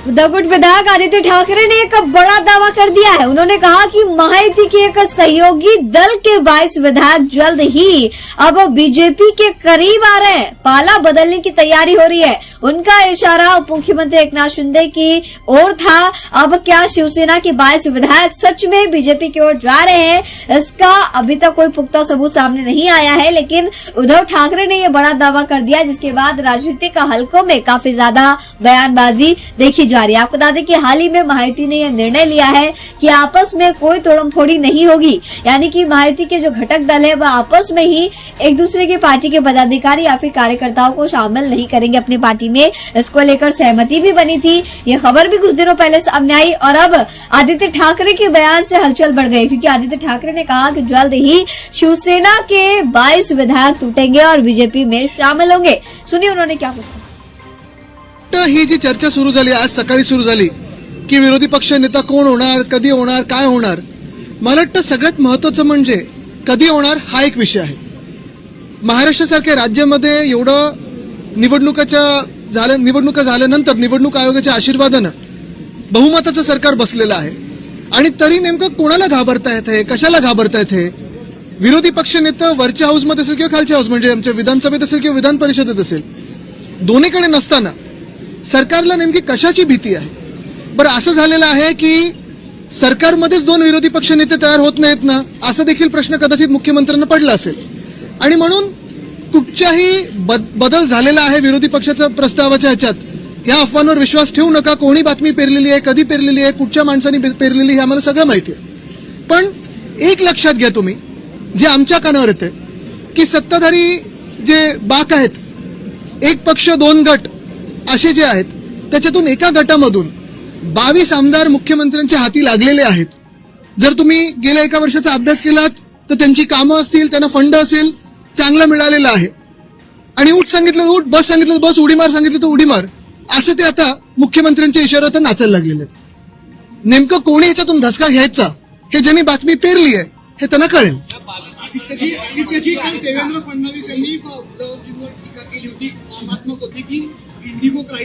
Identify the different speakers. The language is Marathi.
Speaker 1: दगुट विधायक आदित्य ठाकरे ने एक बड़ा दावा कर दिया है। उन्होंने कहा कि महायुति के एक सहयोगी दल के 22 विधायक जल्द ही अब बीजेपी के करीब आ रहे हैं, पाला बदलने की तैयारी हो रही है। उनका इशारा उप मुख्यमंत्री एकनाथ शिंदे की ओर था। अब क्या शिवसेना के 22 विधायक सच में बीजेपी की ओर जा रहे हैं, इसका अभी तक कोई पुख्ता सबूत सामने नहीं आया है, लेकिन उद्धव ठाकरे ने यह बड़ा दावा कर दिया, जिसके बाद राजनीतिक हलकों में काफी ज्यादा बयानबाजी देखी जा रही है। आपको बता दें कि हाल ही में महायुति ने यह निर्णय लिया है कि आपस में कोई तोड़मफोड़ी नहीं होगी, यानी कि महायुति के जो घटक दल है वह आपस में ही एक दूसरे की पार्टी के पदाधिकारी या फिर कार्यकर्ताओं को शामिल नहीं करेंगे अपनी पार्टी में। इसको लेकर सहमति भी बनी थी। ये खबर भी कुछ दिनों पहले सामने आई और अब आदित्य ठाकरे के बयान से हलचल बढ़ गई, क्योंकि आदित्य ठाकरे ने कहा कि जल्द ही शिवसेना के 22 विधायक टूटेंगे और बीजेपी में शामिल होंगे। सुनिए उन्होंने क्या कुछ कहा।
Speaker 2: ही जी चर्चा सुरू झाली, आज सकाळी सुरू झाली की विरोधी पक्ष नेता कोण होणार, कधी होणार, काय होणार, मला वाटतं सगळ्यात महत्वाचं म्हणजे कधी होणार हा एक विषय आहे। महाराष्ट्रासारख्या राज्यामध्ये एवढं निवडणुका झाल्यानंतर निवडणूक आयोगाच्या आशीर्वादानं बहुमताचं सरकार बसलेलं आहे आणि तरी नेमकं कोणाला घाबरता येत आहे, कशाला घाबरता येत आहे? विरोधी पक्ष नेता वरच्या हाऊसमध्ये असेल किंवा खालच्या हाऊस म्हणजे आमच्या विधानसभेत असेल किंवा विधान परिषदेत असेल, दोन्हीकडे नसताना सरकारला नेमकी कशाची भीती आहे? बरं, असं झालेलं आहे की सरकारमध्येच दोन विरोधी पक्ष नेते तयार होत नाहीत ना, असा देखील प्रश्न कदाचित मुख्यमंत्र्यांना पडला असेल आणि म्हणून कुठच्याही बदल झालेला आहे विरोधी पक्षाच्या प्रस्तावाच्या ह्याच्यात, ह्या अफवांवर विश्वास ठेवू नका। कोणी बातमी पेरलेली आहे, कधी पेरलेली आहे, कुठच्या माणसाने पेरलेली हे आम्हाला सगळं माहिती आहे। पण एक लक्षात घ्या तुम्ही, जे आमच्या कानावर येते की सत्ताधारी जे बाक आहेत, एक पक्ष दोन गट असे जे आहेत, त्याच्यातून एका गटामधून 22 आमदार मुख्यमंत्र्यांच्या हाती लागलेले आहेत। जर तुम्ही गेल्या एका वर्षाचा अभ्यास केलात तर त्यांची कामं असतील, त्यांना फंड असेल, चांगला मिळालेला आहे आणि उठ सांगितलं उठ, बस सांगितलं बस, उडी मार सांगितलं तर उडी मार, असं ते आता मुख्यमंत्र्यांच्या इशाऱ्यावर नाचायला लागलेले आहेत। नेमकं कोणी याच्यातून धसका घ्यायचा हे ज्यांनी बातमी पेरली आहे हे त्यांना कळेल।
Speaker 3: देवेंद्र फडणवीस यांनी उद्धवजींवर टीका केली होती, आशात्मक होती की इंडिगो